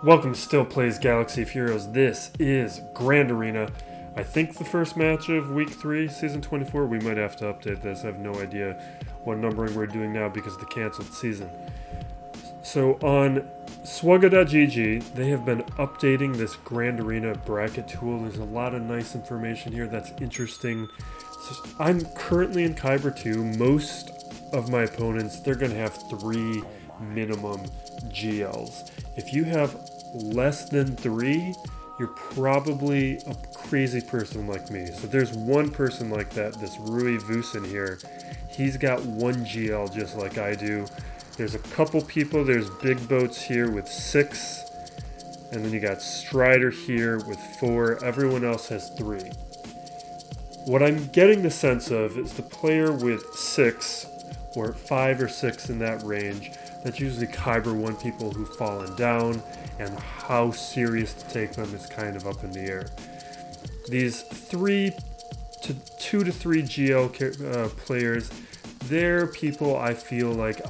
Welcome to Still Plays Galaxy of Heroes. This is Grand Arena. I think the first match of Week 3, Season 24. We might have to update this. I have no idea what numbering we're doing now because of the canceled season. So on SWGOH, they have been updating this Grand Arena bracket tool. There's a lot of nice information here that's interesting. So I'm currently in Kyber 2. Most of my opponents, they're going to have 3 minimum GLs. If you have less than 3, you're probably a crazy person like me. So there's one person like that, this Rui Vusin here. He's got 1 GL just like I do. There's a couple people, there's Big Boats here with 6. And then you got Strider here with 4. Everyone else has 3. What I'm getting the sense of is the player with 6, or 5 or 6 in that range, that's usually Kyber 1 people who've fallen down, and how serious to take them is kind of up in the air. These 2 to 3 GL players, they're people I feel like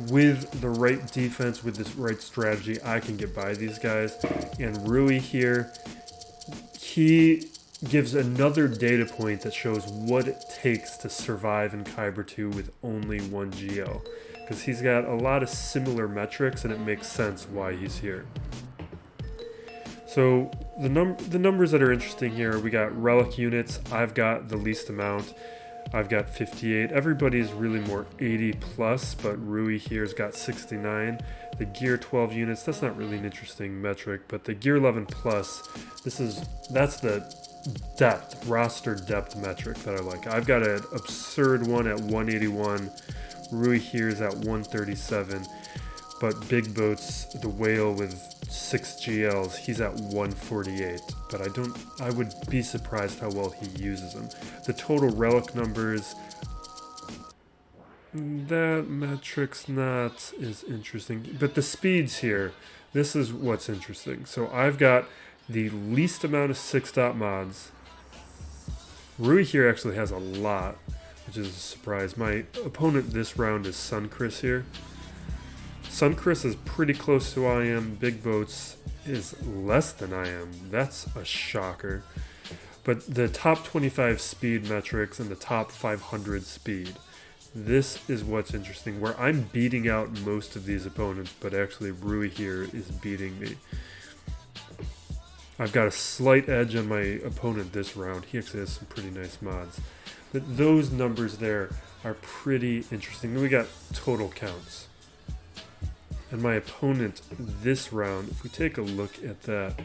with the right defense, with this right strategy, I can get by these guys. And Rui here, he gives another data point that shows what it takes to survive in Kyber 2 with only 1 GL. Because he's got a lot of similar metrics, and it makes sense why he's here. So the numbers that are interesting here, we got relic units. I've got the least amount. I've got 58. Everybody's really more 80 plus, but Rui here's got 69. The gear 12 units, that's not really an interesting metric, but the gear 11 plus, that's the depth, roster depth metric that I like. I've got an absurd one at 181. Rui here is at 137, but Big Boats, the whale with 6 GLs, he's at 148, but I would be surprised how well he uses them. The total relic numbers, that metric's not as interesting, but the speeds here, this is what's interesting. So I've got the least amount of 6-dot mods. Rui here actually has a lot, which is a surprise. My opponent this round is Sunchris here. Sunchris is pretty close to I am. Big Boats is less than I am. That's a shocker. But the top 25 speed metrics and the top 500 speed, this is what's interesting, where I'm beating out most of these opponents, but actually Rui here is beating me. I've got a slight edge on my opponent this round. He actually has some pretty nice mods. But those numbers there are pretty interesting. Then we got total counts. And my opponent this round, if we take a look at that,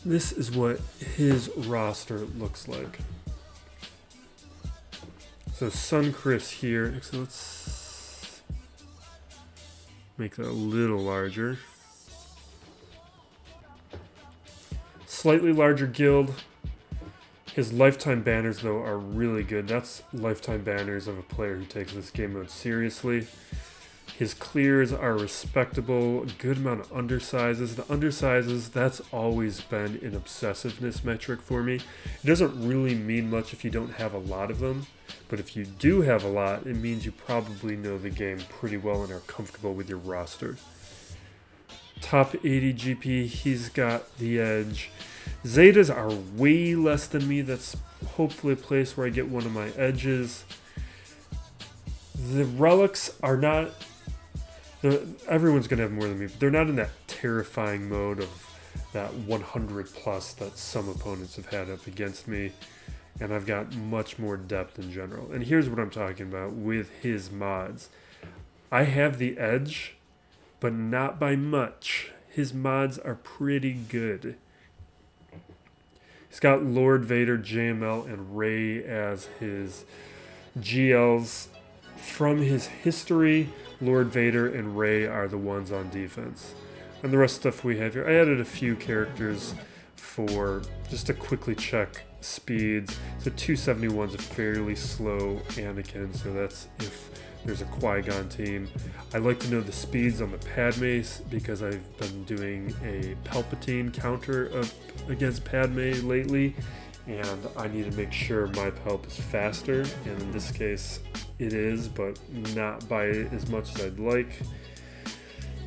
this is what his roster looks like. So Sunchris here, so let's make that a little larger. Slightly larger guild. His lifetime banners, though, are really good. That's lifetime banners of a player who takes this game mode seriously. His clears are respectable, a good amount of undersizes. The undersizes, that's always been an obsessiveness metric for me. It doesn't really mean much if you don't have a lot of them, but if you do have a lot, it means you probably know the game pretty well and are comfortable with your roster. Top 80 GP, he's got the edge. Zetas are way less than me. That's hopefully a place where I get one of my edges. The relics are not... everyone's going to have more than me, but they're not in that terrifying mode of that 100 plus that some opponents have had up against me. And I've got much more depth in general. And here's what I'm talking about with his mods. I have the edge, but not by much. His mods are pretty good. He's got Lord Vader, JML, and Rey as his GLs. From his history, Lord Vader and Rey are the ones on defense. And the rest of stuff we have here, I added a few characters for just to quickly check speeds. So 271's a fairly slow Anakin, so that's if there's a Qui-Gon team. I like to know the speeds on the Padmes because I've been doing a Palpatine counter against Padme lately, and I need to make sure my Palp is faster, and in this case it is, but not by as much as I'd like.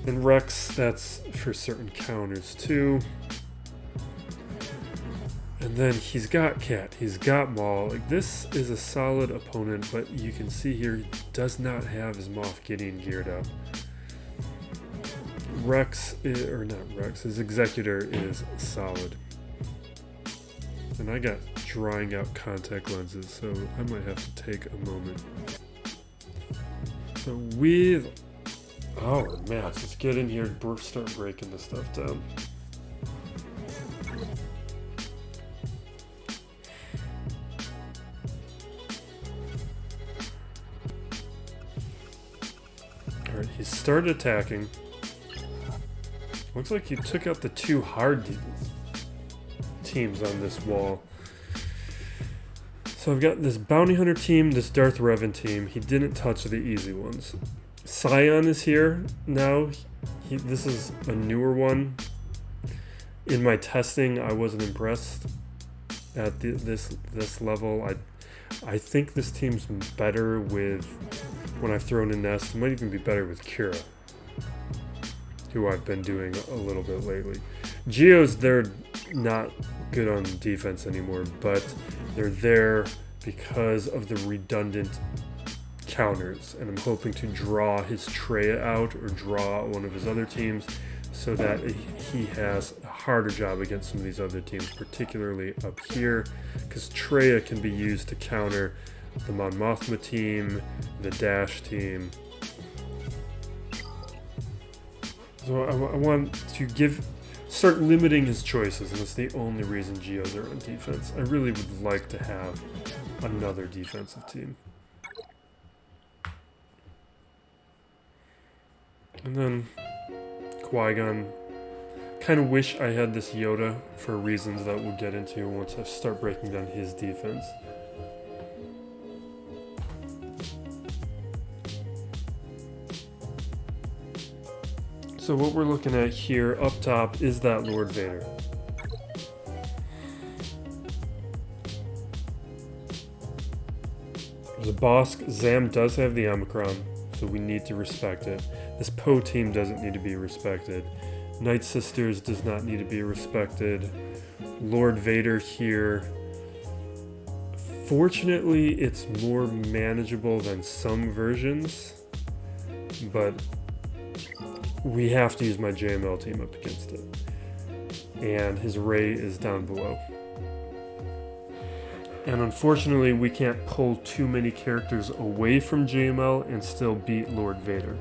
And Rex, that's for certain counters too. And then he's got Cat, he's got Maul. Like, this is a solid opponent, but you can see here he does not have his Moff Gideon geared up. Rex, or not Rex, his Executor is solid. And I got drying out contact lenses, so I might have to take a moment. So with our match, let's get in here and start breaking this stuff down. Alright, he started attacking. Looks like he took out the two hard teams on this wall. So I've got this Bounty Hunter team, this Darth Revan team. He didn't touch the easy ones. Scion is here now. This is a newer one. In my testing, I wasn't impressed at this level. I think this team's better with, when I've thrown in Nest, it might even be better with Kira, who I've been doing a little bit lately. Geos, they're not good on defense anymore, but they're there because of the redundant counters, and I'm hoping to draw his Traya out or draw one of his other teams so that he has a harder job against some of these other teams, particularly up here, because Traya can be used to counter the Mon Mothma team, the Dash team. So I want to start limiting his choices, and that's the only reason Geos are on defense. I really would like to have another defensive team. And then Qui-Gon. Kind of wish I had this Yoda for reasons that we'll get into once I start breaking down his defense. So what we're looking at here up top is that Lord Vader. There's a Bossk. Zam does have the Omicron, so we need to respect it. This Poe team doesn't need to be respected. Night Sisters does not need to be respected. Lord Vader here. Fortunately, it's more manageable than some versions, but we have to use my JML team up against it. And his Rey is down below. And unfortunately, we can't pull too many characters away from JML and still beat Lord Vader.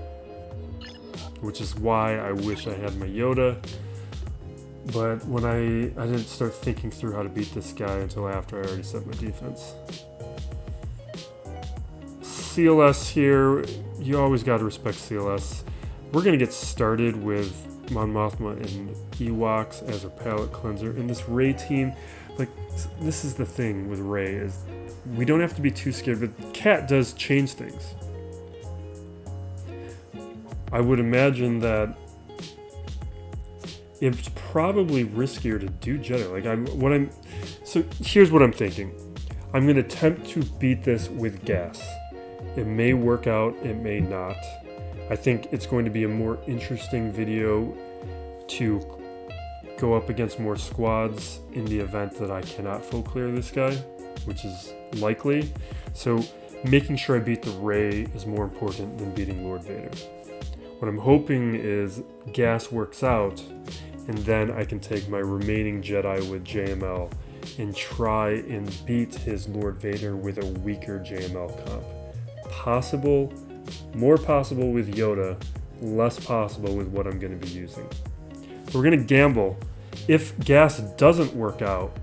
Which is why I wish I had my Yoda. But when I didn't start thinking through how to beat this guy until after I already set my defense. CLS here, you always gotta respect CLS. We're going to get started with Mon Mothma and Ewoks as our palate cleanser. And this Rey team, like, this is the thing with Rey, is we don't have to be too scared, but Cat does change things. I would imagine that it's probably riskier to do Jedi. So here's what I'm thinking. I'm going to attempt to beat this with gas. It may work out, it may not. I think it's going to be a more interesting video to go up against more squads in the event that I cannot full clear this guy, which is likely. So making sure I beat the Rey is more important than beating Lord Vader. What I'm hoping is gas works out, and then I can take my remaining Jedi with JML and try and beat his Lord Vader with a weaker JML comp. Possible. More possible with Yoda, less possible with what I'm going to be using. So we're going to gamble. If gas doesn't work out,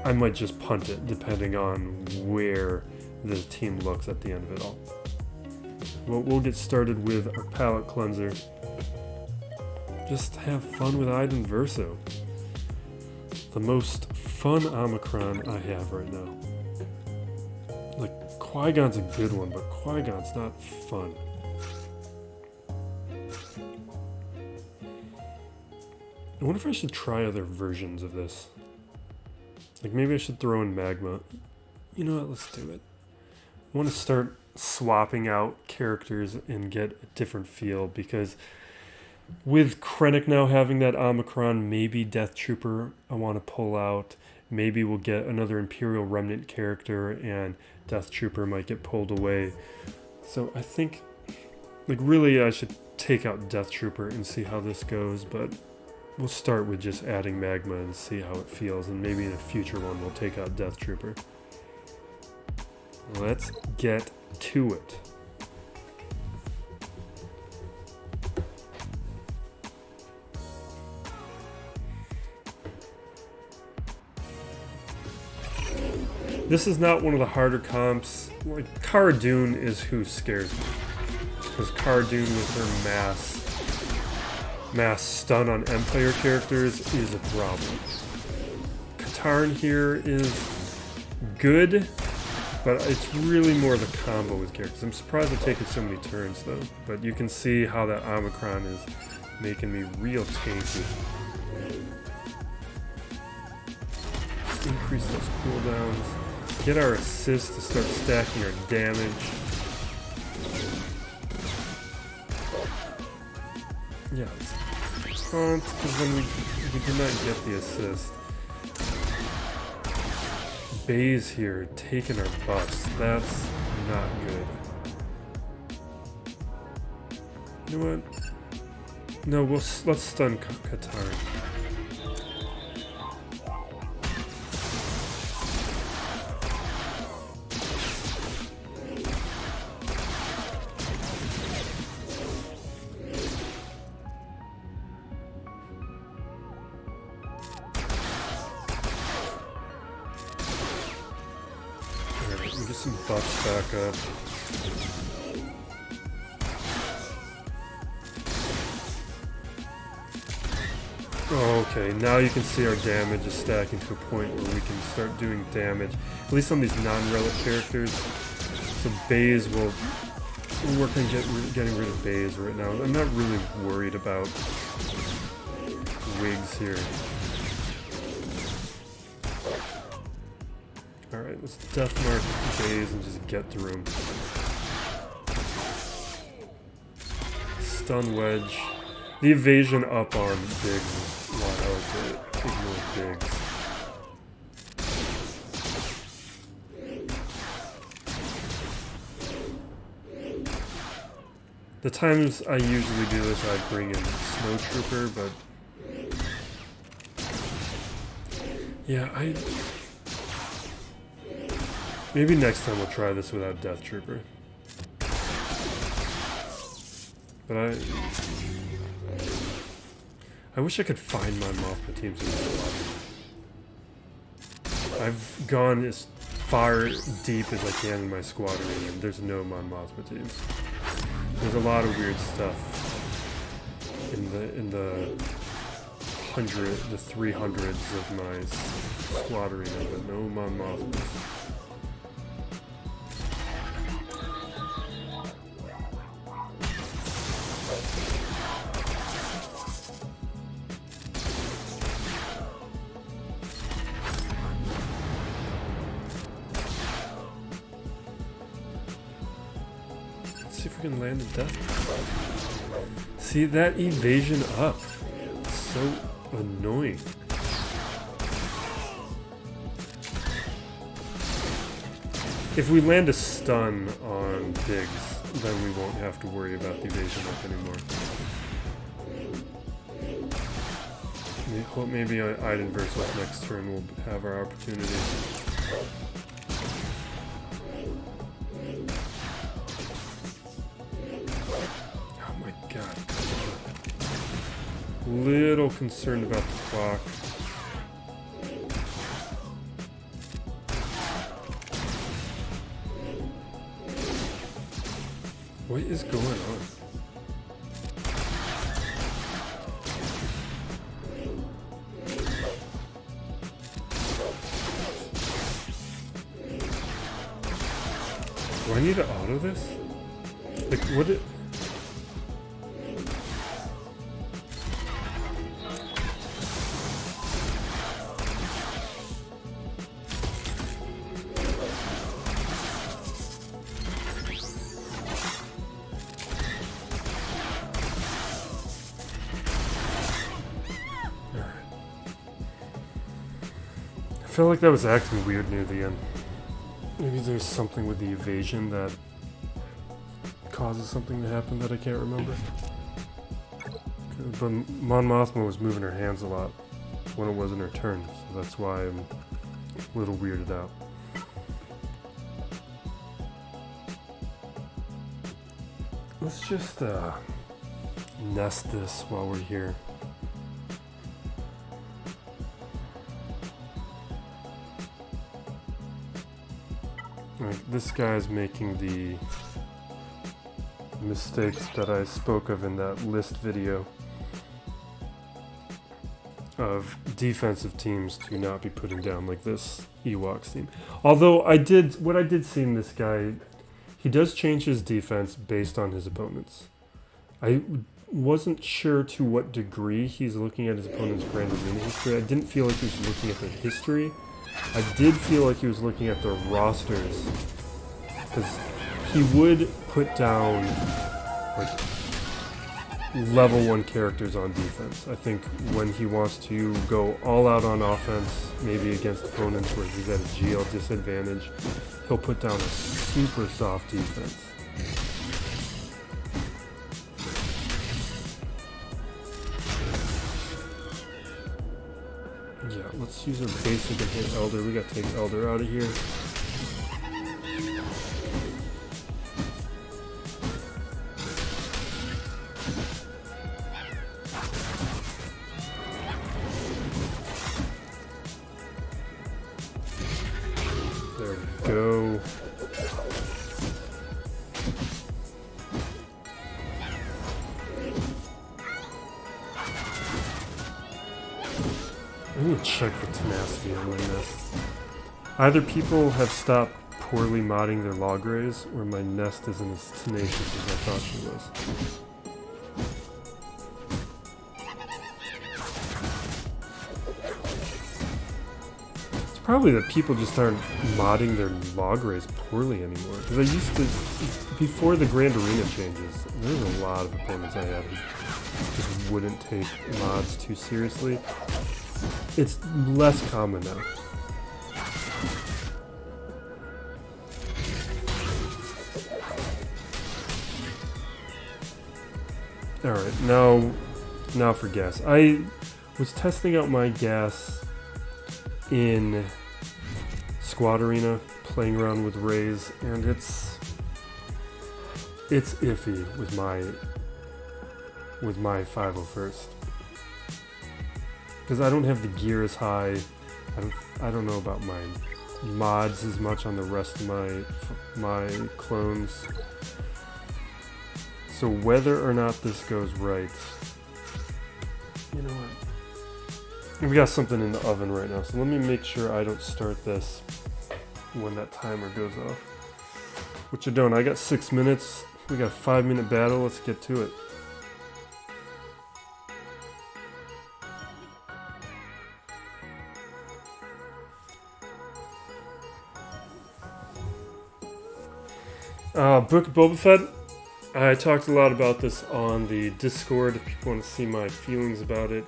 I might just punt it, depending on where the team looks at the end of it all. Well, we'll get started with our palate cleanser. Just have fun with Iden Verso. The most fun Omicron I have right now. Like, Qui-Gon's a good one, but Qui-Gon's not fun. I wonder if I should try other versions of this. Like, maybe I should throw in Magma. You know what, let's do it. I want to start swapping out characters and get a different feel, because With Krennic now having that Omicron, maybe Death Trooper I want to pull out. Maybe we'll get another Imperial Remnant character and Death Trooper might get pulled away. So I think, like, really I should take out Death Trooper and see how this goes, but we'll start with just adding Magma and see how it feels, and maybe in a future one we'll take out Death Trooper. Let's get to it. This is not one of the harder comps. Like, Cara Dune is who scares me. Because Cara Dune with her mass stun on Empire characters is a problem. Katarn here is good, but it's really more the combo with characters. I'm surprised it's taken so many turns though, but you can see how that Omicron is making me real tanky. Let's increase those cooldowns. Get our assist to start stacking our damage. Yeah, let's taunt, because then we did not get the assist. Baze here, taking our buffs. That's not good. You know what? No, let's stun Katarn. Get some buffs back up. Oh, okay, now you can see our damage is stacking to a point where we can start doing damage, at least on these non-relic characters. So Baze will work on getting rid of Baze right now. I'm not really worried about wigs here. Alright, let's deathmark Baze and just get through him. Stun Wedge. The evasion up on Biggs is why I like to ignore Biggs. The times I usually do this, I bring in Snow Trooper, but yeah, maybe next time we'll try this without Death Trooper. But I wish I could find my Mothma teams in this squad. I've gone as far deep as I can in my squadron, and there's no Mon Mothma teams. There's a lot of weird stuff in the 300s of my squadron, but no Mon Mothmas. See if we can land a death. See that evasion up. It's so annoying. If we land a stun on Biggs, then we won't have to worry about the evasion up anymore. Maybe Iden versus next turn will have our opportunity. Little concerned about the clock. What is going on? Do I need to auto this? Like, what it... felt like that was acting weird near the end. Maybe there's something with the evasion that causes something to happen that I can't remember. But Mon Mothma was moving her hands a lot when it wasn't her turn, so that's why I'm a little weirded out. Let's just nest this while we're here. Alright, this guy's making the mistakes that I spoke of in that list video of defensive teams to not be putting down like this Ewoks team. Although what I did see in this guy, he does change his defense based on his opponents. I wasn't sure to what degree he's looking at his opponent's Grand Arena history. I didn't feel like he was looking at their history. I did feel like he was looking at their rosters, because he would put down like level 1 characters on defense. I think when he wants to go all out on offense, maybe against opponents where he's at a GL disadvantage, he'll put down a super soft defense. Yeah, let's use our basic and hit Elder. We gotta take Elder out of here. There we go. I need to check the tenacity on my nest. Either people have stopped poorly modding their log rays, or my nest isn't as tenacious as I thought she was. It's probably that people just aren't modding their log rays poorly anymore. Because I used to, before the Grand Arena changes, there was a lot of opponents I had who just wouldn't take mods too seriously. It's less common now. Alright, now for gas. I was testing out my gas in Squad Arena, playing around with rays, and it's iffy with my 501st. Because I don't have the gear as high. I don't know about my mods as much on the rest of my clones. So whether or not this goes right, you know what? We got something in the oven right now, so let me make sure I don't start this when that timer goes off. Which I don't. I got 6 minutes. We got a 5-minute battle. Let's get to it. Book of Boba Fett. I talked a lot about this on the Discord if people want to see my feelings about it.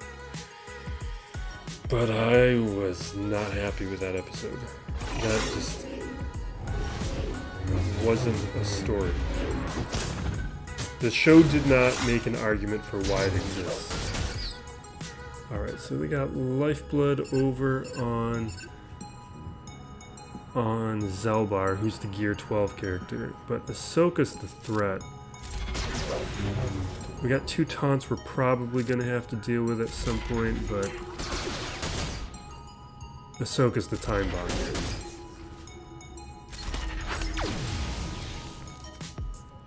But I was not happy with that episode. That just wasn't a story. The show did not make an argument for why it exists. Alright, so we got Lifeblood over on Zelbar, who's the Gear 12 character, but Ahsoka's the threat. We got 2 taunts we're probably going to have to deal with at some point, but Ahsoka's the time bomb here.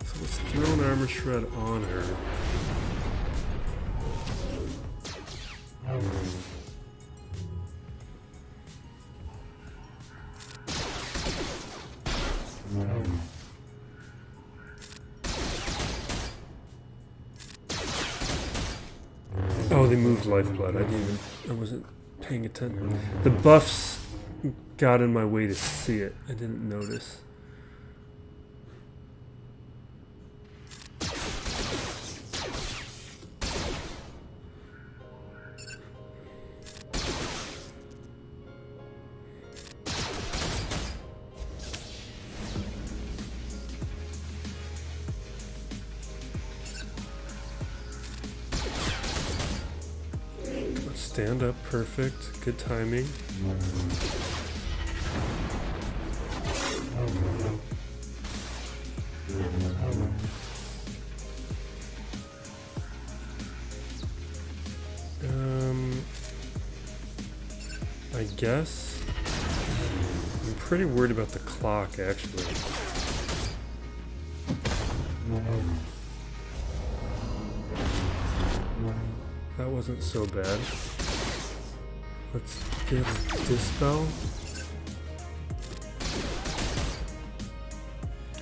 So let's throw an armor shred on her. Oh, they moved Lifeblood. I wasn't paying attention. The buffs got in my way to see it. I didn't notice. stand up, perfect. Good timing. I guess I'm pretty worried about the clock, actually. That wasn't so bad. Let's get a dispel.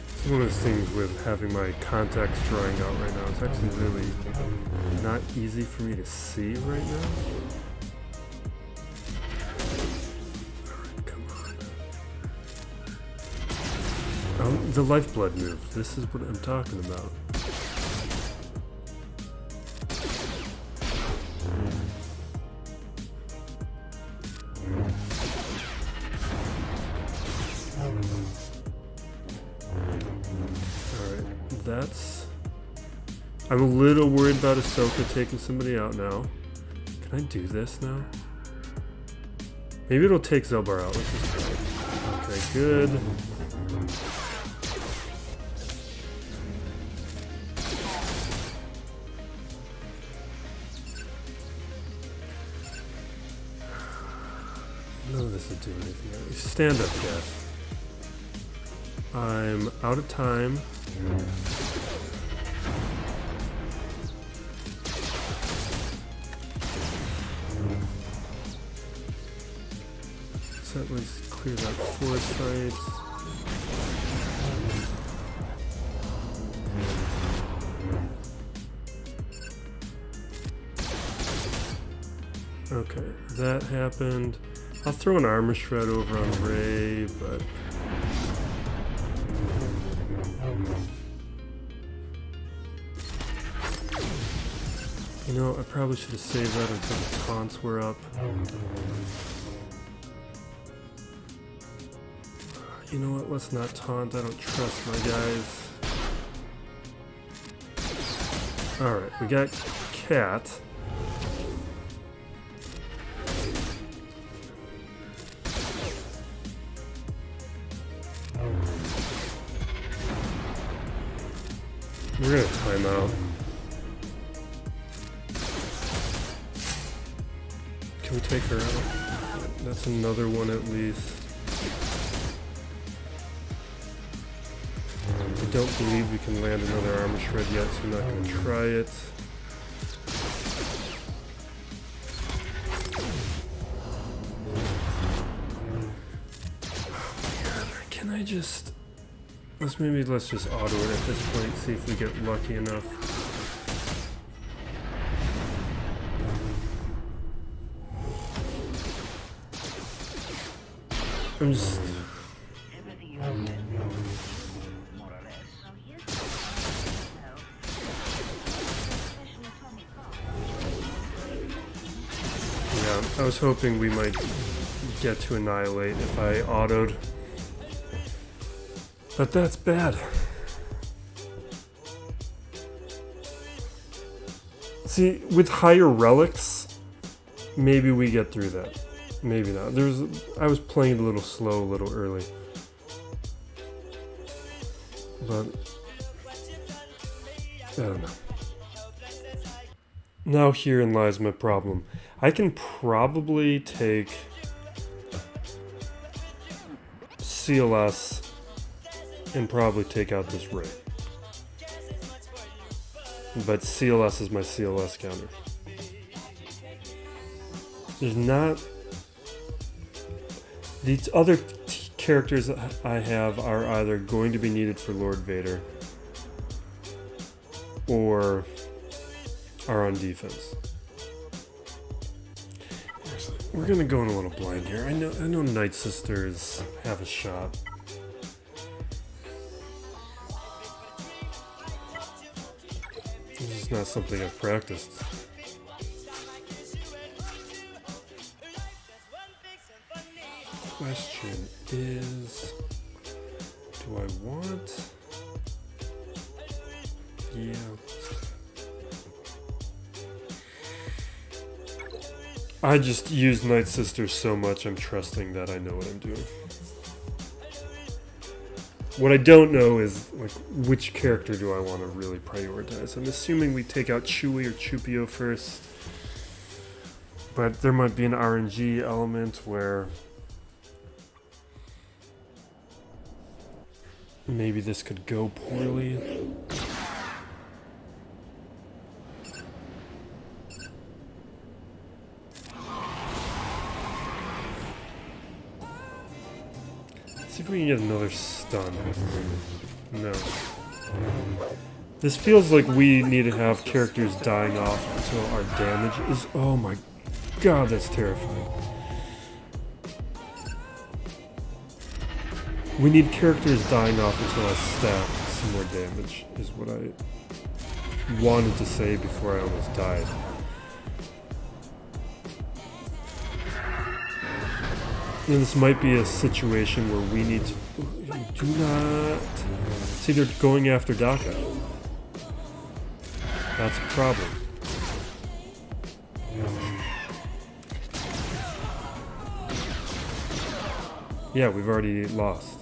It's one of those things with having my contacts drying out right now. It's actually really not easy for me to see right now. Alright, come on. The lifeblood move. This is what I'm talking about. I'm a little worried about Ahsoka taking somebody out now. Can I do this now? Maybe it'll take Zelbar out. Let's just try it. Okay, good. None of this will do anything. Stand up, guys. I'm out of time. At least clear that foresight. Okay, that happened. I'll throw an armor shred over on Ray, but you know, I probably should have saved that until the taunts were up. You know what, let's not taunt, I don't trust my guys. Alright, we got Cat. We're gonna time out. Can we take her out? That's another one at least. I don't believe we can land another armor shred yet, so I'm not going to try it. Can I just... let's just auto it at this point, see if we get lucky enough. I'm just... I was hoping we might get to annihilate if I autoed. But that's bad. See, with higher relics, maybe we get through that. Maybe not. I was playing a little slow a little early. But I don't know. Now herein lies my problem. I can probably take CLS and probably take out this Ray. But CLS is my CLS counter. There's not... these other characters that I have are either going to be needed for Lord Vader or are on defense. We're gonna go in a little blind here. I know Night Sisters have a shot. This is not something I've practiced. Question is, do I want? Yeah. I just use Night Sister so much, I'm trusting that I know what I'm doing. What I don't know is, like, which character do I want to really prioritize? I'm assuming we take out Chewie or Chupio first. But there might be an RNG element where maybe this could go poorly. See if we can get another stun. No. This feels like we need to have characters dying off until our damage is... Oh my god, that's terrifying. We need characters dying off until I stack some more damage, is what I wanted to say before I almost died. And this might be a situation where we need to... Do not... See, they're going after Daka. That's a problem. Yeah, we've already lost.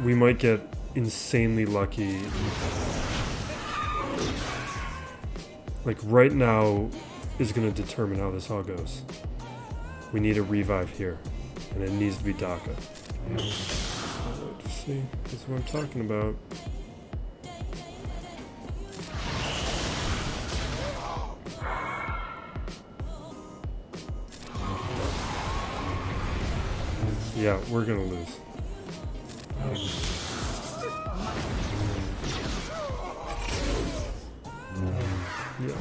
We might get insanely lucky. Like, right now is going to determine how this all goes. We need a revive here, and it needs to be Daka. See, this is what I'm talking about. Yeah, we're going to lose. Yeah.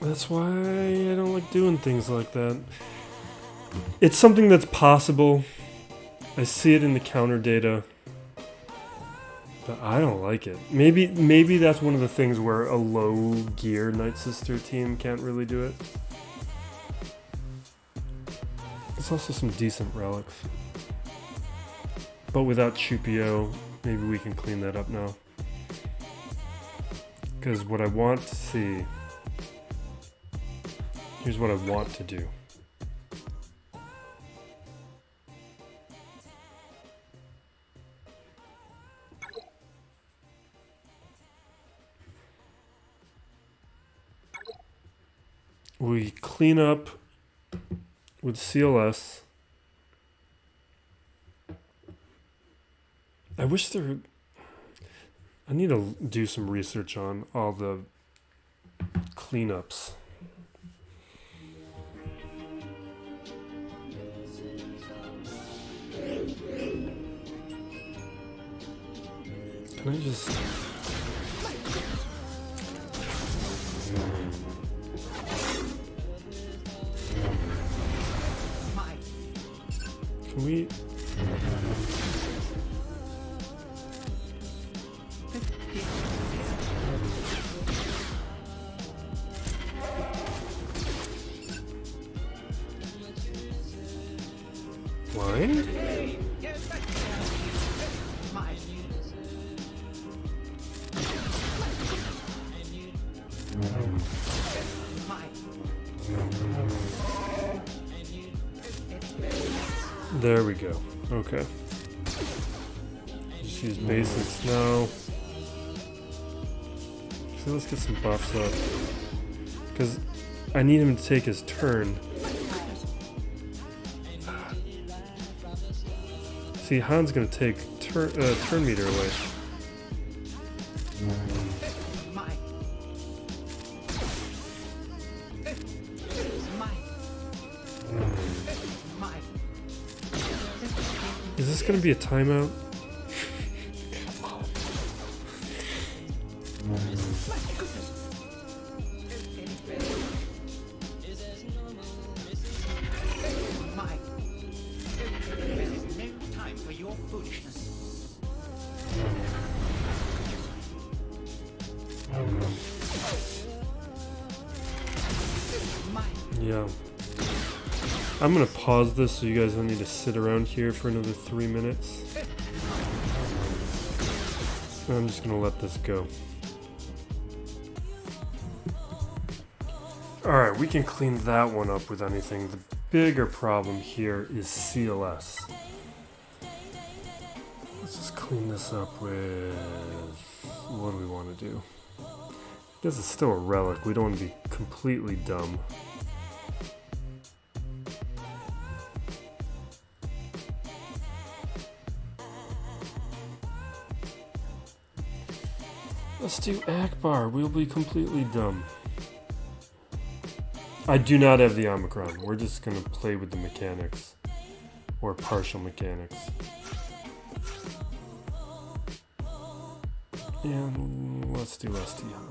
That's why I don't like doing things like that. It's something that's possible. I see it in the counter data. But I don't like it. Maybe that's one of the things where a low gear Night Sister team can't really do it. There's also some decent relics. But without Chupio, maybe we can clean that up now. Because what I want to see... Here's what I want to do. We clean up with CLS. I wish there... I need to do some research on all the cleanups. Can I just... Can we... Blind? There we go. Okay. Just use basics now. So let's get some buffs up. Because I need him to take his turn. See, Han's gonna take turn meter away. Is this gonna be a timeout? Yeah. I'm gonna pause this so you guys don't need to sit around here for another 3 minutes. I'm just gonna let this go. Alright, we can clean that one up with anything. The bigger problem here is CLS. Let's just clean this up with... what do we want to do? Because it's still a relic, we don't want to be completely dumb. Let's do Ackbar, we'll be completely dumb. I do not have the Omicron. We're just going to play with the mechanics. Or partial mechanics. And let's do ST Han.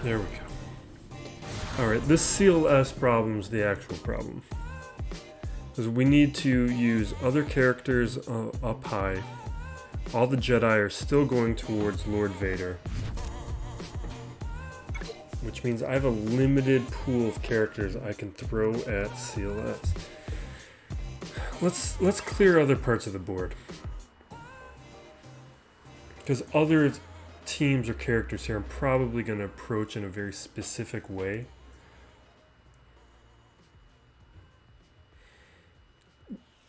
There we go. Alright, this CLS problem is the actual problem. Because we need to use other characters up high. All the Jedi are still going towards Lord Vader. Which means I have a limited pool of characters I can throw at CLS. Let's clear other parts of the board. Because other teams or characters here I'm probably going to approach in a very specific way.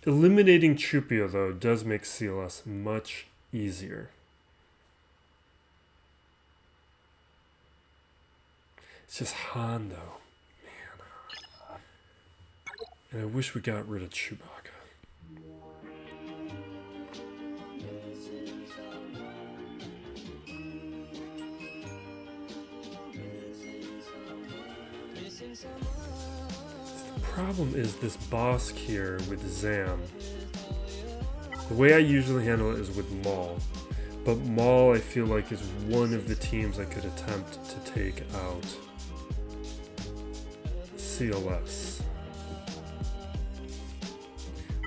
Eliminating Chupio, though, does make CLS much easier. It's just Han, though. Man. And I wish we got rid of Chewbacca. The problem is this Bossk here with Zam. The way I usually handle it is with Maul. But Maul, I feel like, is one of the teams I could attempt to take out CLS.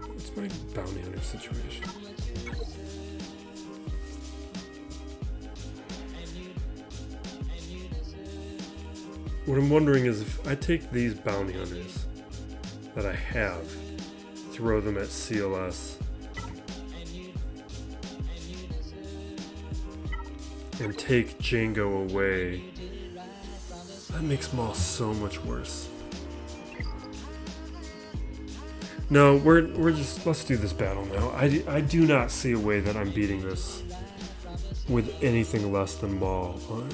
What's my bounty hunter situation? What I'm wondering is if I take these bounty hunters that I have, throw them at CLS, and take Django away, that makes Maul so much worse. No, we're just, let's do this battle now. I do not see a way that I'm beating this with anything less than Maul, or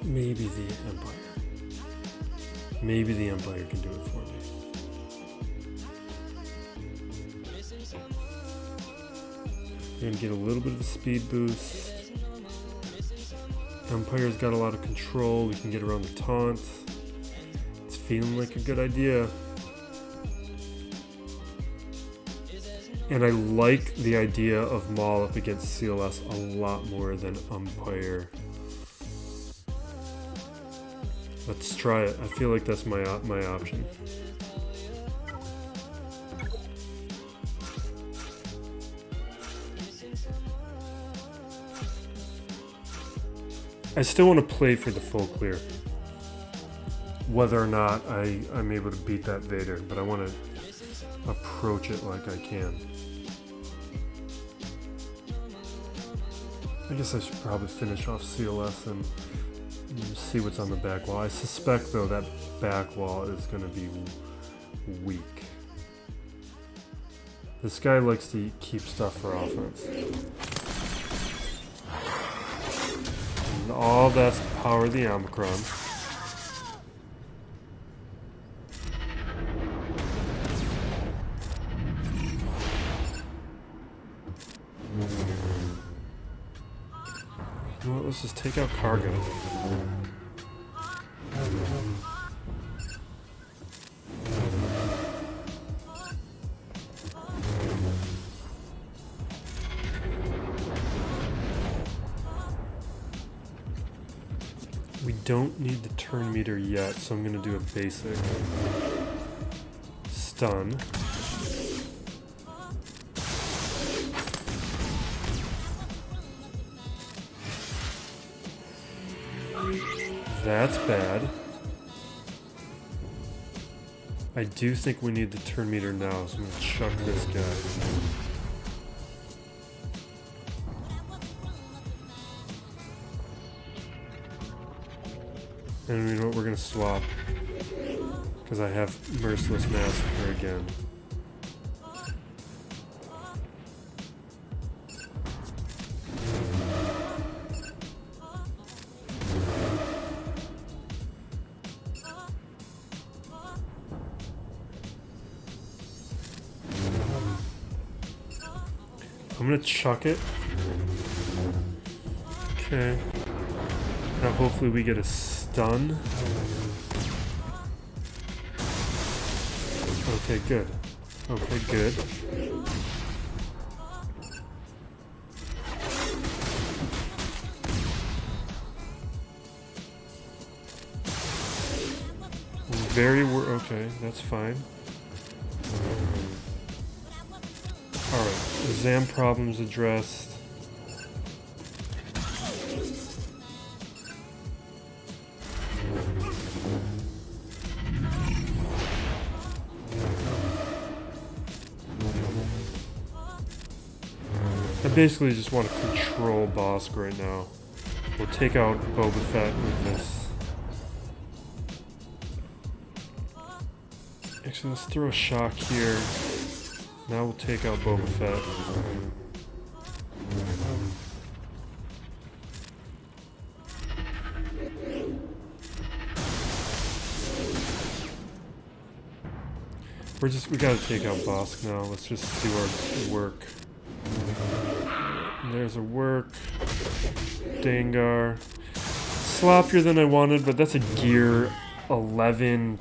maybe the Empire. Maybe the Empire can do it for me. We're gonna get a little bit of a speed boost. Empire's got a lot of control. We can get around the taunt. It's feeling like a good idea. And I like the idea of Maul up against CLS a lot more than Empire. Let's try it. I feel like that's my option. I still want to play for the full clear. Whether or not I'm able to beat that Vader, but I want to approach it like I can. I guess I should probably finish off CLS and see what's on the back wall. I suspect, though, that back wall is going to be weak. This guy likes to keep stuff for offense. And all that's to power the Omicron. You know what, let's just take out cargo. We don't need the turn meter yet, so I'm gonna do a basic stun. That's bad. I do think we need the turn meter now, so I'm gonna chuck this guy. And you know what, we're gonna swap. Because I have Merciless Massacre again. I'm gonna chuck it. Okay. Now hopefully we get a stun. Okay, good. Okay, good. Okay, that's fine. Alright, Zam problems addressed. I basically just want to control Bossk right now. We'll take out Boba Fett with this. Actually, let's throw a shock here. Now we'll take out Boba Fett. We gotta take out Bossk now. Let's just do our work. There's a work. Dengar. Sloppier than I wanted, but that's a gear 11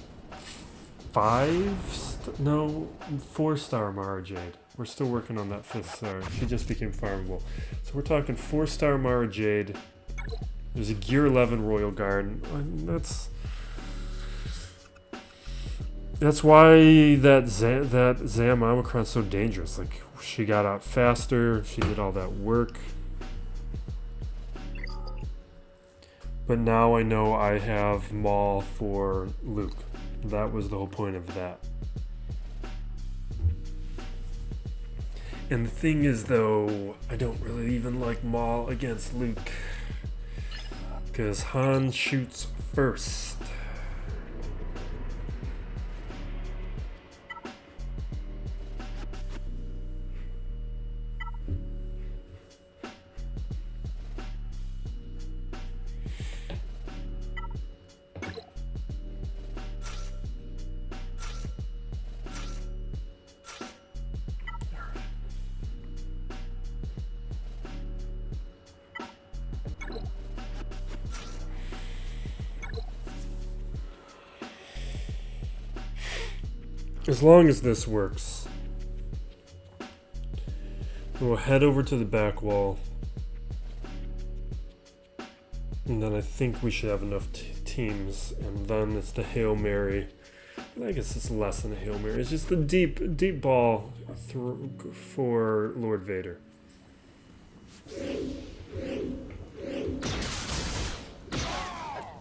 no, 4-star Mara Jade. We're still working on that 5th star. She just became farmable. So we're talking 4-star Mara Jade. There's a gear 11 Royal Guard. That's why that Zam Omicron's so dangerous. Like, she got out faster, she did all that work. But now I know I have Maul for Luke. That was the whole point of that. And the thing is, though, I don't really even like Maul against Luke. Because Han shoots first. As long as this works, we'll head over to the back wall, and then I think we should have enough teams, and then it's the Hail Mary. I guess it's less than a Hail Mary. It's just the deep ball for Lord Vader.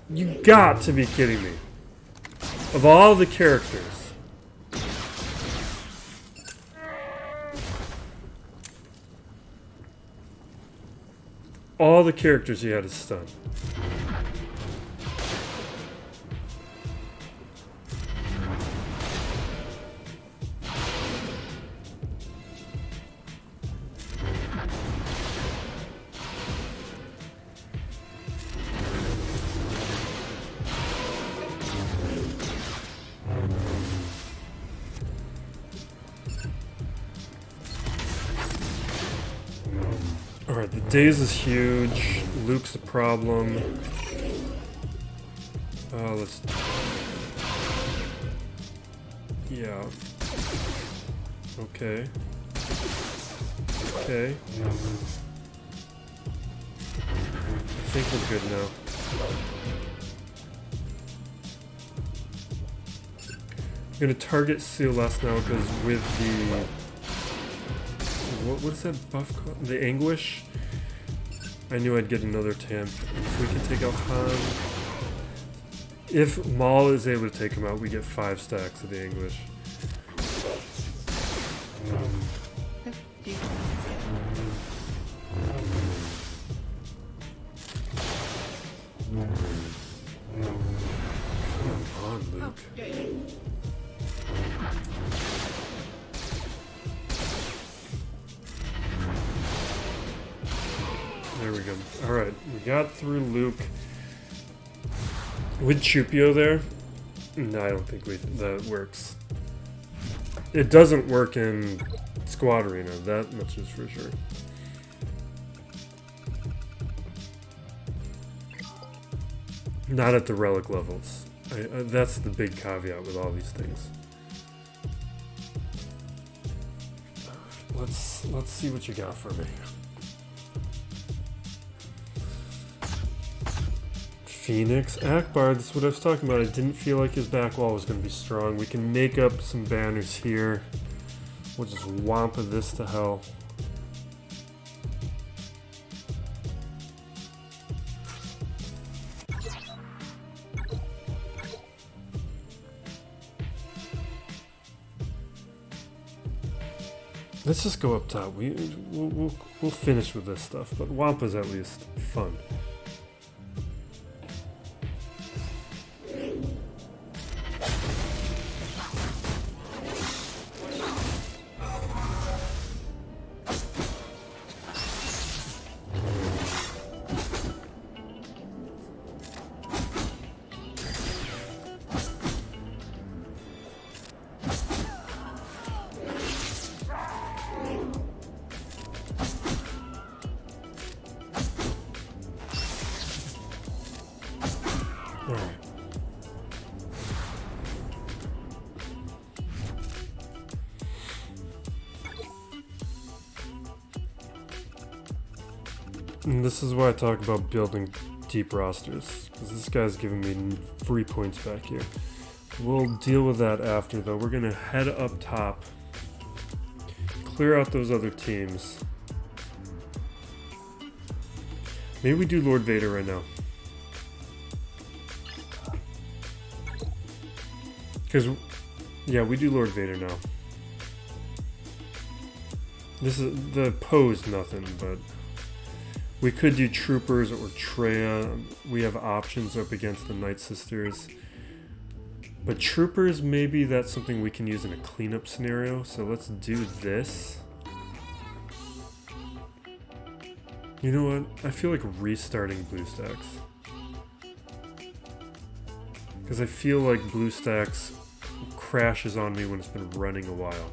You got to be kidding me. Of all the characters, all the characters he had to stun. Alright, the Daze is huge. Luke's a problem. Let's... Yeah. Okay. Okay. I think we're good now. I'm gonna target CLS now because with the what is that buff called? The Anguish. I knew I'd get another Tamp. If we can take out Han. If Maul is able to take him out, we get 5 stacks of the Anguish. Come on, Luke. There we go. Alright, we got through Luke. With Chupio there? No, I don't think that works. It doesn't work in Squad Arena, that much is for sure. Not at the relic levels. That's the big caveat with all these things. Let's see what you got for me. Phoenix, Ackbar, that's what I was talking about. I didn't feel like his back wall was going to be strong. We can make up some banners here. We'll just Wampa this to hell. Let's just go up top. We'll finish with this stuff, but Wampa's at least fun. And this is why I talk about building deep rosters, because this guy's giving me free points back here. We'll deal with that after, though. We're going to head up top, clear out those other teams. Maybe we do Lord Vader right now. Because, yeah, we do Lord Vader now. This is, the pose nothing, but we could do Troopers or Traya. We have options up against the Night Sisters. But Troopers, maybe that's something we can use in a cleanup scenario. So let's do this. You know what? I feel like restarting BlueStacks. Because I feel like BlueStacks crashes on me when it's been running a while.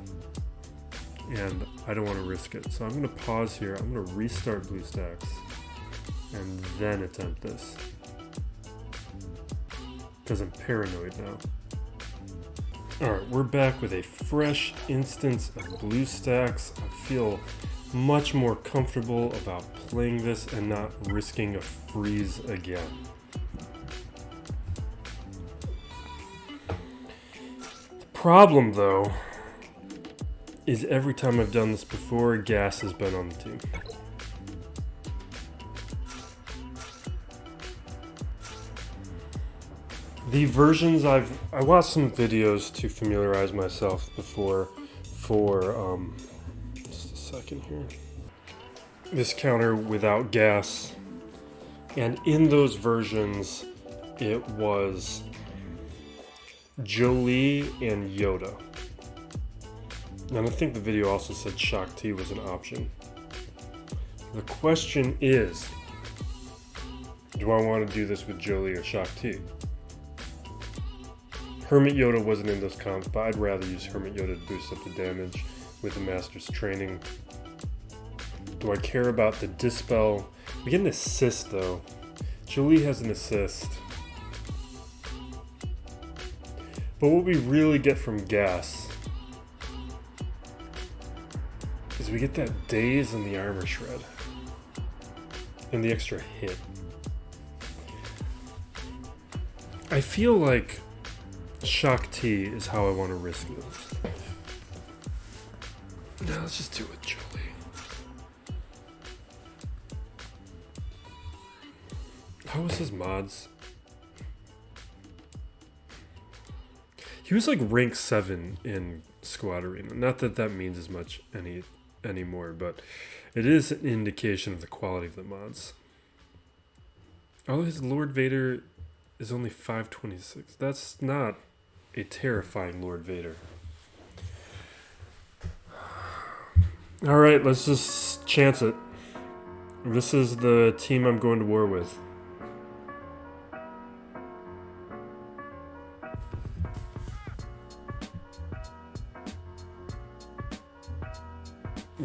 And I don't want to risk it. So I'm going to pause here. I'm going to restart BlueStacks. And then attempt this. Because I'm paranoid now. Alright, we're back with a fresh instance of BlueStacks. I feel much more comfortable about playing this and not risking a freeze again. The problem, though, is every time I've done this before, Gas has been on the team. The versions I watched some videos to familiarize myself before for just a second here. This counter without Gas, and in those versions it was Jolie and Yoda. And I think the video also said Shock T was an option. The question is, do I want to do this with Jolie or Shock T? Hermit Yoda wasn't in those comps, but I'd rather use Hermit Yoda to boost up the damage with the Master's Training. Do I care about the Dispel? We get an assist though. Jolie has an assist. But what we really get from Gas is we get that Daze and the Armor Shred. And the extra hit. I feel like Shock T is how I want to risk this. No, let's just do it, Jolie. How was his mods? He was like rank 7 in Squad Arena. Not that that means as much anymore, but it is an indication of the quality of the mods. Oh, his Lord Vader is only 526. That's not a terrifying Lord Vader. Alright, let's just chance it. This is the team I'm going to war with.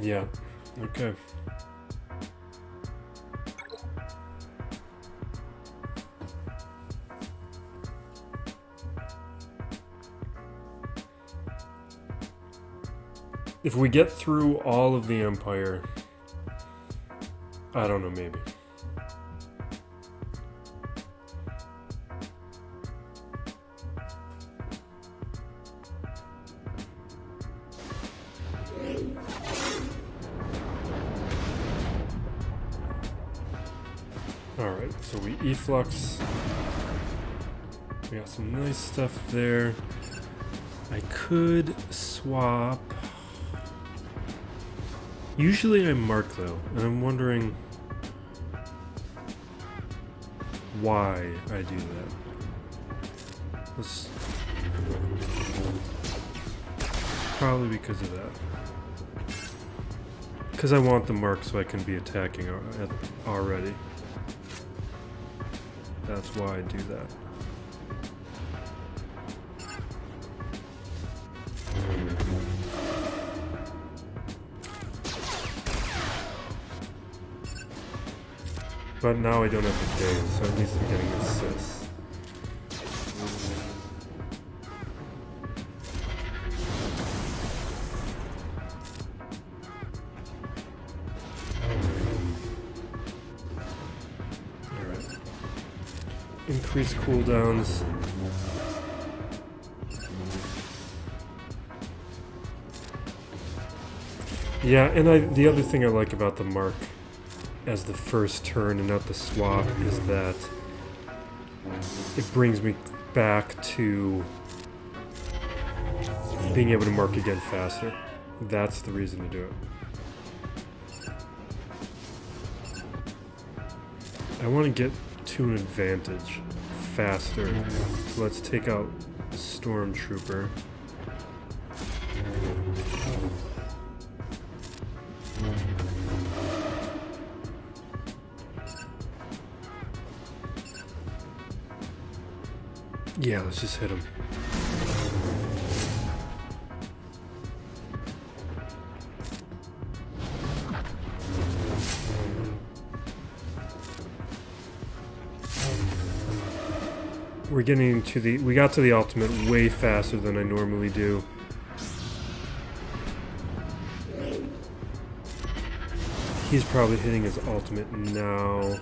Yeah, okay. If we get through all of the Empire, I don't know, maybe. Alright, so we efflux. We got some nice stuff there. I could swap. Usually I mark though, and I'm wondering why I do that. Let's probably because of that. Because I want the mark so I can be attacking already. That's why I do that. But now I don't have the days, so at least I'm getting assists. Alright. Increase cooldowns. Yeah, and the other thing I like about the mark as the first turn and not the swap is that it brings me back to being able to mark again faster. That's the reason to do it. I want to get to an advantage faster. So let's take out Stormtrooper. Yeah, let's just hit him. We're getting to we got to the ultimate way faster than I normally do. He's probably hitting his ultimate now.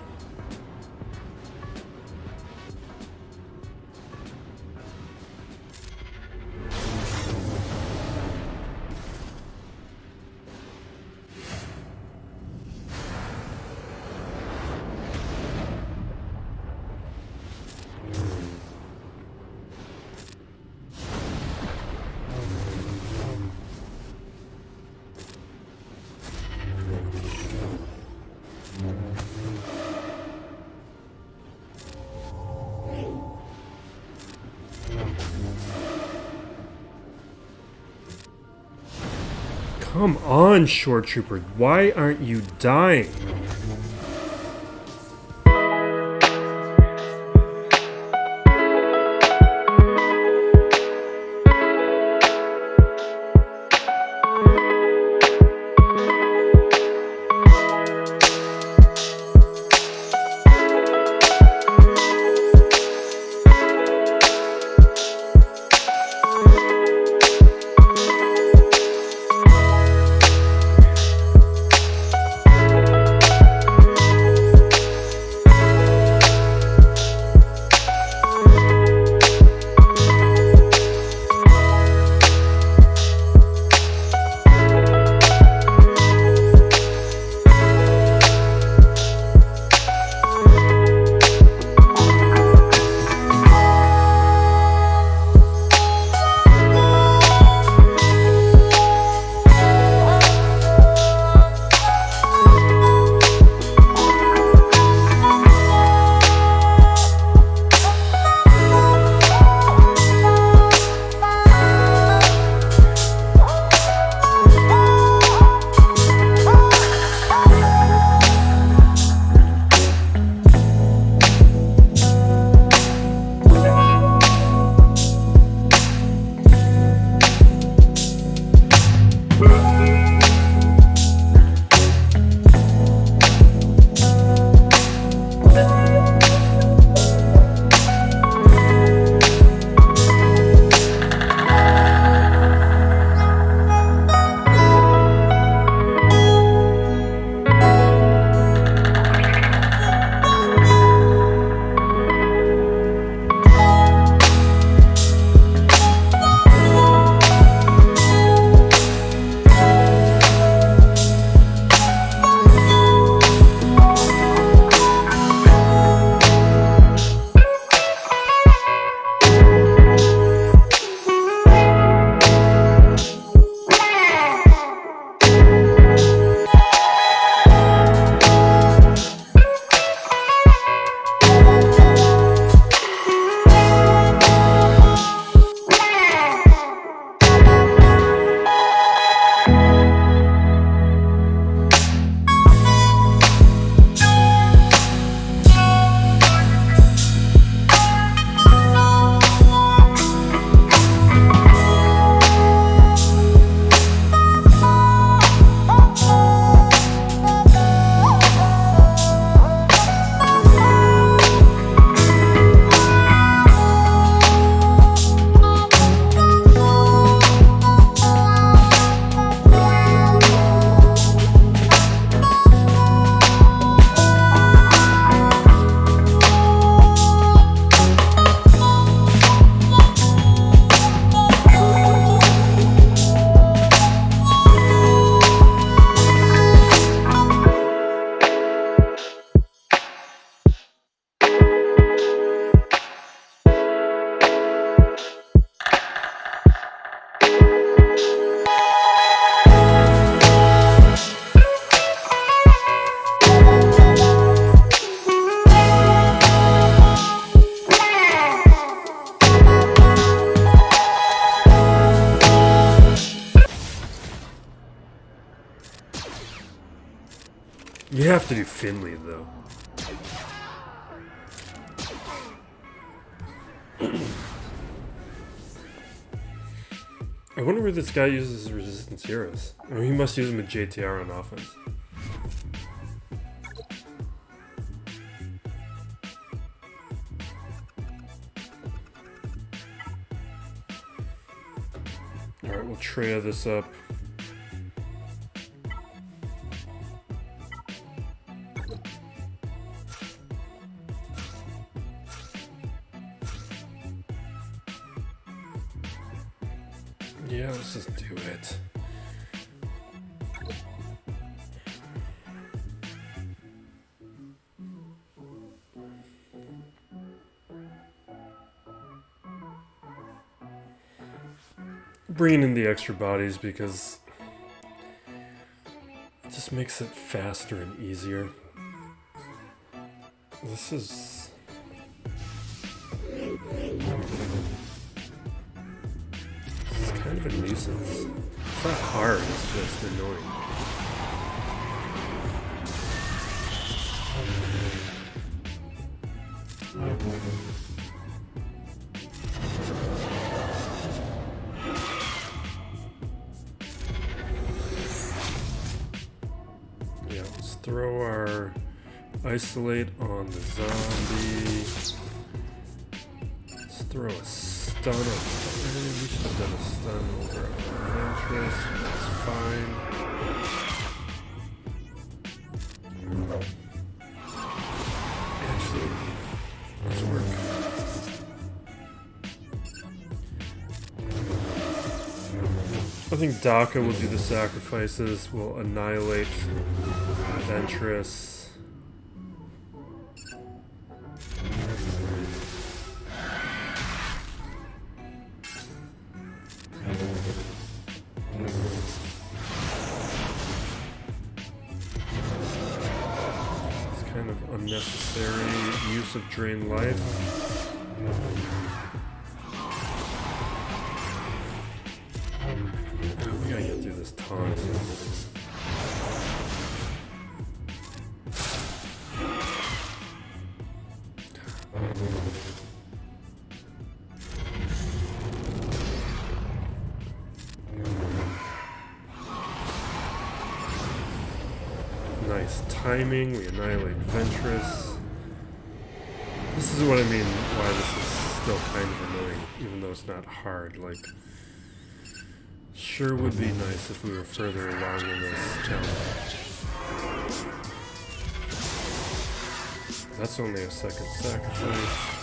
Come on, Short Trooper. Why aren't you dying? have to do Finley, though. I wonder where this guy uses his resistance heroes. Oh, he must use them with JTR on offense. Alright, we'll Traya this up. Yeah, let's just do it. Bringing in the extra bodies because it just makes it faster and easier. This is... kind of a nuisance. It's not hard, it's just annoying. Yeah, let's throw our isolate on the zombie. Let's throw a stun on we should have done a stun over Ventress. That's fine. Actually, let's work. I think Daka will do the sacrifices. We'll annihilate Ventress. Unnecessary use of drain life. We gotta get through this taunt. Nice timing, we annihilate Ventress. This is what I mean why this is still kind of annoying, even though it's not hard. Like, sure would be nice if we were further along in this challenge. That's only a second sacrifice.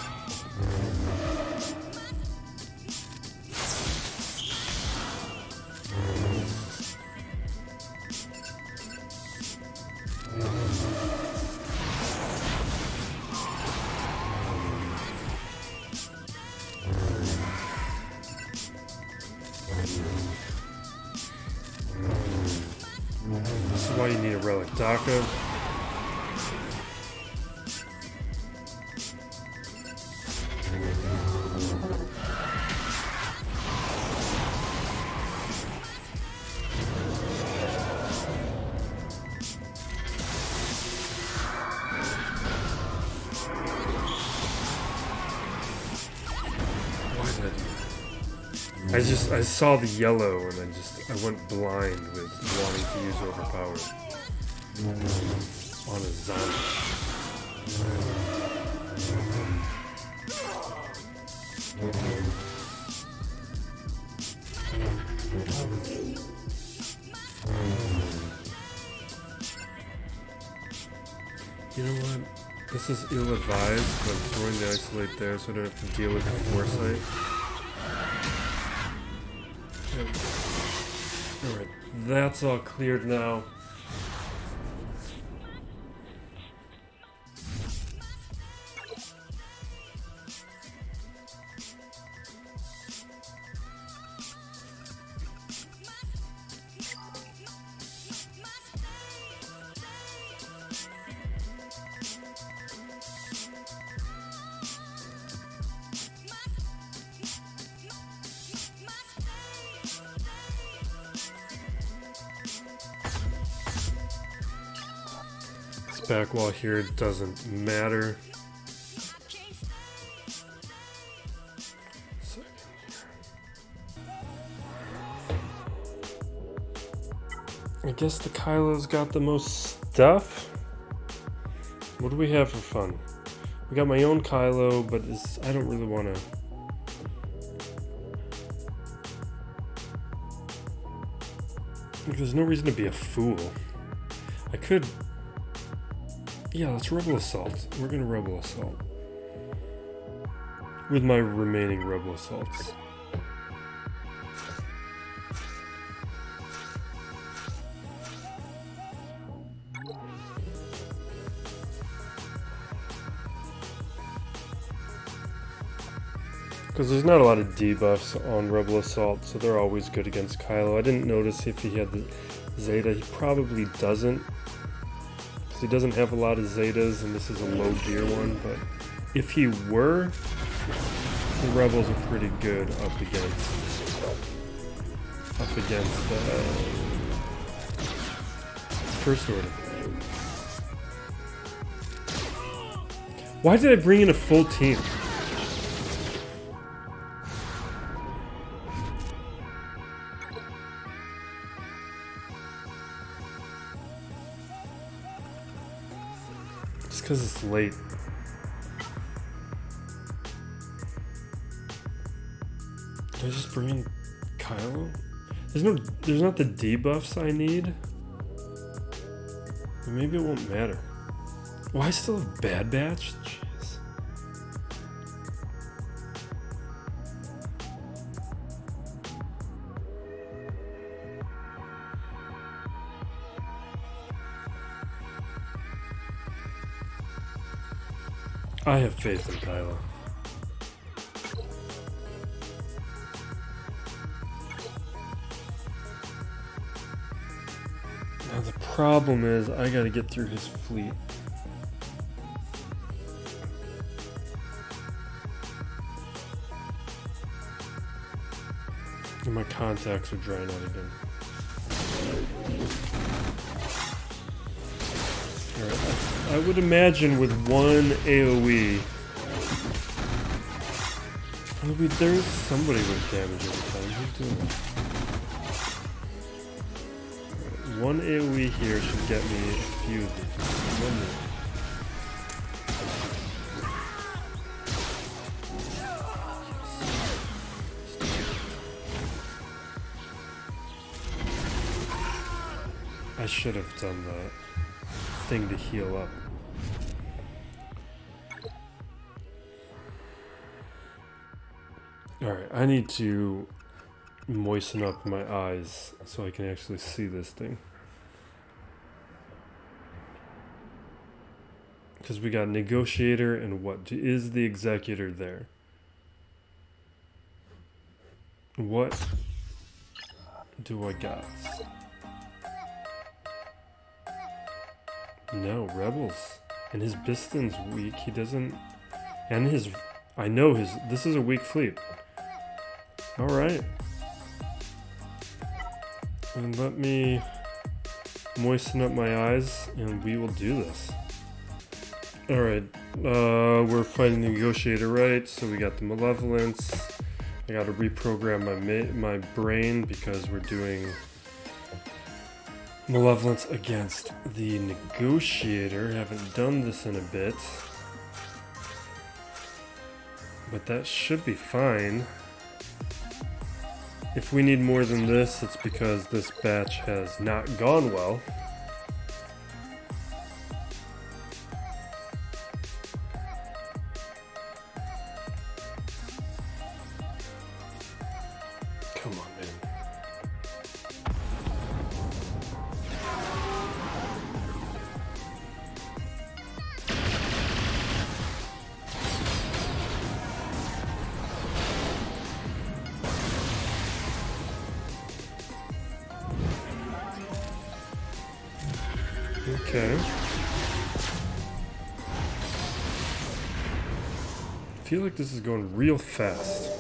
This is why you need a relic Daka. I saw the yellow and I went blind with wanting to use overpowered on a zombie. You know what? This is ill-advised, but I'm throwing the isolate there so I don't have to deal with the foresight. Alright, that's all cleared now. back wall here doesn't matter. I guess the Kylo's got the most stuff. What do we have for fun? We got my own Kylo, but I don't really want to. There's no reason to be a fool. I could. Yeah, let's Rebel Assault. We're gonna Rebel Assault. With my remaining Rebel Assaults. Because there's not a lot of debuffs on Rebel Assault, so they're always good against Kylo. I didn't notice if he had the Zeta. He probably doesn't. Because he doesn't have a lot of Zetas, and this is a low gear one. But if he were, the Rebels are pretty good up against First Order. Why did I bring in a full team? Because it's late. Did I just bring in Kylo? There's not the debuffs I need. But maybe it won't matter. Oh, I still have Bad Batch? Jeez. I have faith in Kylo. Now the problem is I gotta get through his fleet. And my contacts are drying out again. Alright, I would imagine with one AoE, there's somebody with damage every time. Who's doing that? Right, one AoE here should get me a few of these. I should have done that thing to heal up. Alright, I need to moisten up my eyes so I can actually see this thing. Because we got Negotiator and what? Is the Executor there? What do I got? No, Rebels. And his Biston's weak. He doesn't... And his... I know his... This is a weak fleet. Alright. And let me moisten up my eyes, and we will do this. Alright. We're fighting the Negotiator, right? So we got the Malevolence. I gotta reprogram my brain because we're doing... Malevolence against the Negotiator. Haven't done this in a bit. But that should be fine. If we need more than this, it's because this batch has not gone well. Come on, man. Okay. I feel like this is going real fast.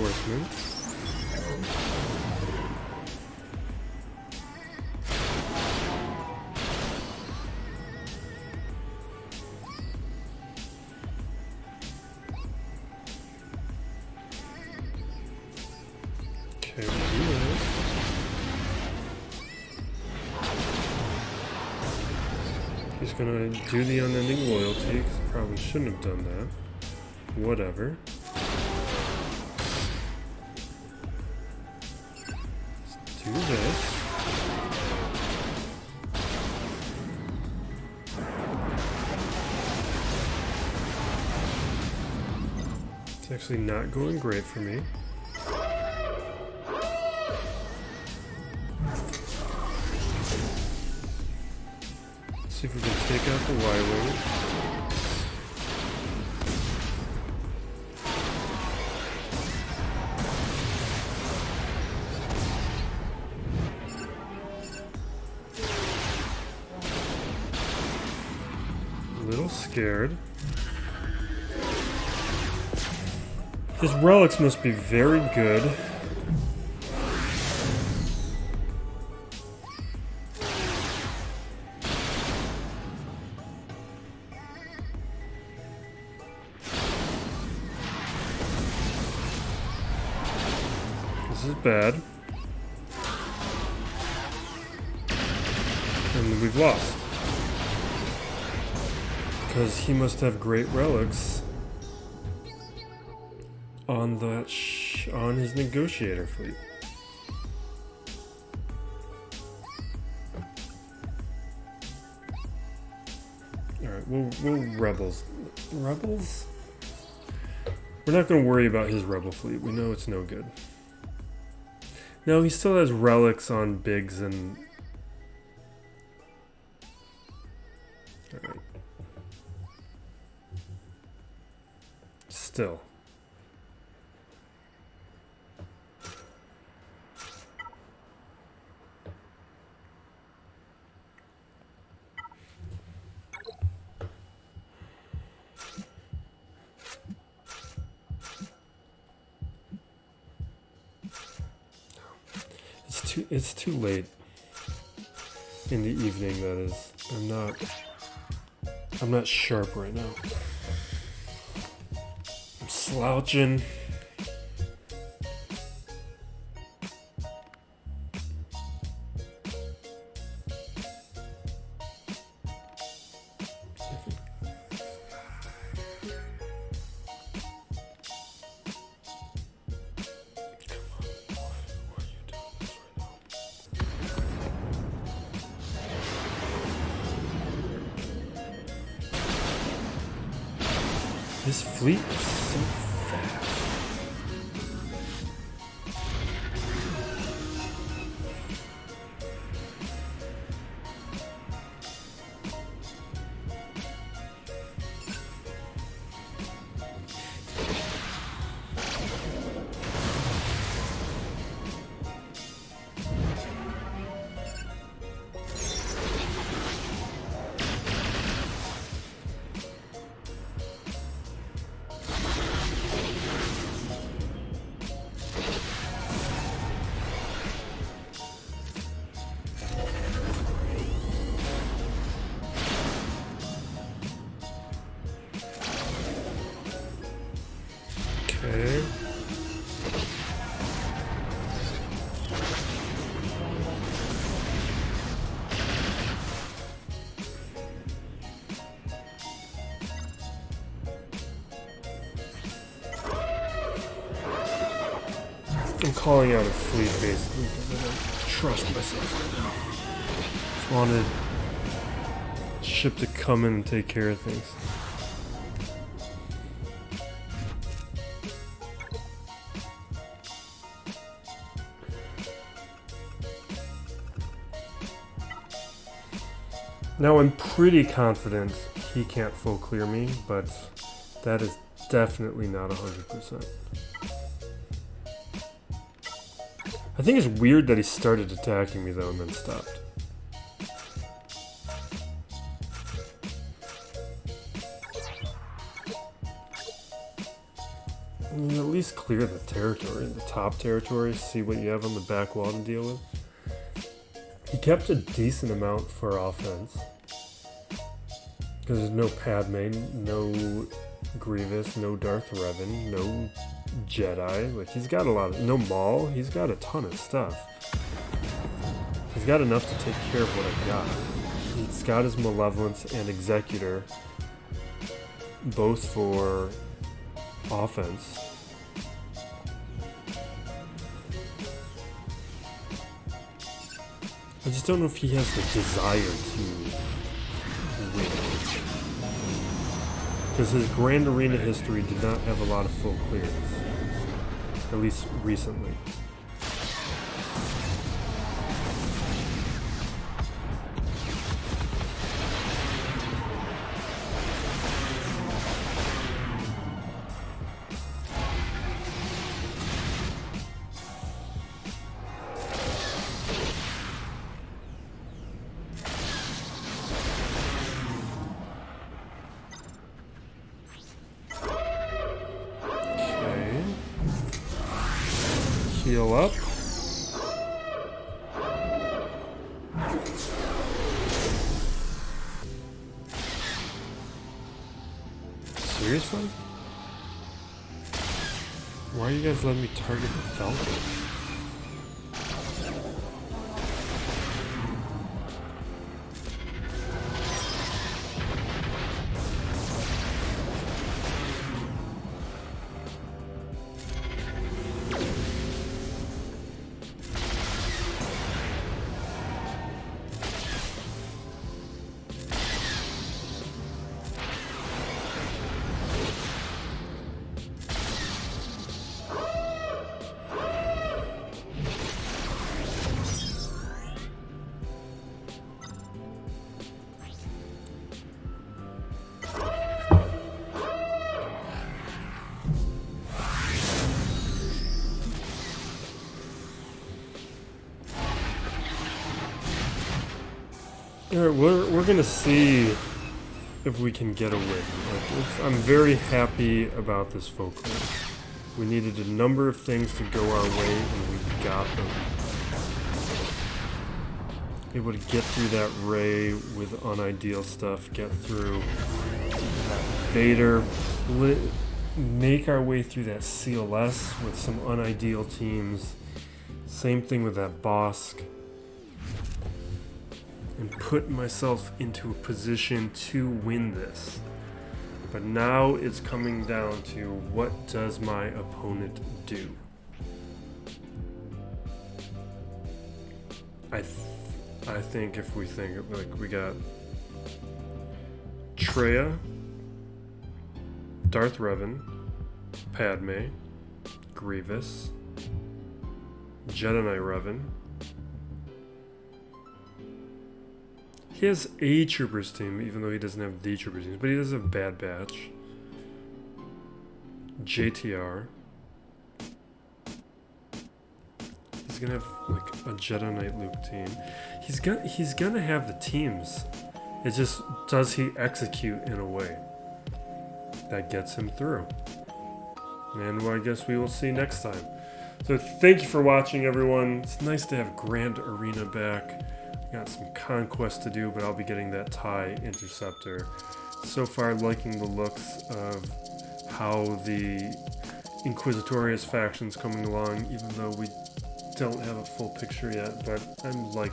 reinforcement. Okay, we'll do that. He's gonna do the unending loyalty, because I probably shouldn't have done that. Whatever. Let's do this. It's actually not going great for me. See if we can take out the Y-Wing. A little scared. His relics must be very good. This is bad. And we've lost. Because he must have great relics on that on his negotiator fleet. Alright, we'll rebels. Rebels? We're not going to worry about his rebel fleet. We know it's no good. No, he still has relics on Biggs and... Alright. Still. It's too late in the evening, that is. I'm not sharp right now. I'm slouching. This fleet is so fast. Okay. I'm calling out a fleet basically because I don't trust myself right now. Just wanted ship to come in and take care of things. Now I'm pretty confident he can't full clear me, but that is definitely not 100%. I think it's weird that he started attacking me though and then stopped. You at least clear the territory, the top territory, see what you have on the back wall to deal with. He kept a decent amount for offense. Because there's no Padme, no Grievous, no Darth Revan, no Jedi. Like, he's got a lot of... No Maul, he's got a ton of stuff. He's got enough to take care of what I got. He's got his Malevolence and Executor, both for offense. I just don't know if he has the desire to win. Because his Grand Arena history did not have a lot of full clears. At least recently. Heal up. Seriously? Why are you guys letting me target the Falcon? Alright, we're gonna see if we can get a win. Like, I'm very happy about this folklore. We needed a number of things to go our way, and we got them. Able to get through that Ray with unideal stuff, get through that Vader, make our way through that CLS with some unideal teams. Same thing with that Bossk. And put myself into a position to win this. But now it's coming down to, what does my opponent do? I think if we think, like, we got Traya, Darth Revan, Padme, Grievous, Jedi Knight Revan. He has a Troopers team, even though he doesn't have the Troopers team, but he does have Bad Batch. JTR. He's gonna have like a Jedi Knight Luke team. He's gonna have the teams. It's just, does he execute in a way that gets him through? And well, I guess we will see next time. So thank you for watching, everyone. It's nice to have Grand Arena back. Got some conquest to do, but I'll be getting that TIE Interceptor. So far, liking the looks of how the Inquisitorious faction's coming along, even though we don't have a full picture yet, but I'm like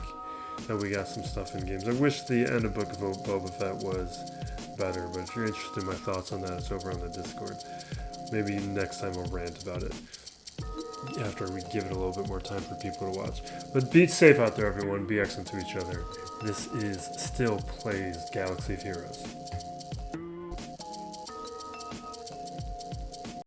that we got some stuff in games. I wish the end of Book of Boba Fett was better, but if you're interested in my thoughts on that, it's over on the Discord. Maybe next time I'll rant about it, after we give it a little bit more time for people to watch. But be safe out there, everyone. Be excellent to each other. This is Still Plays Galaxy of Heroes.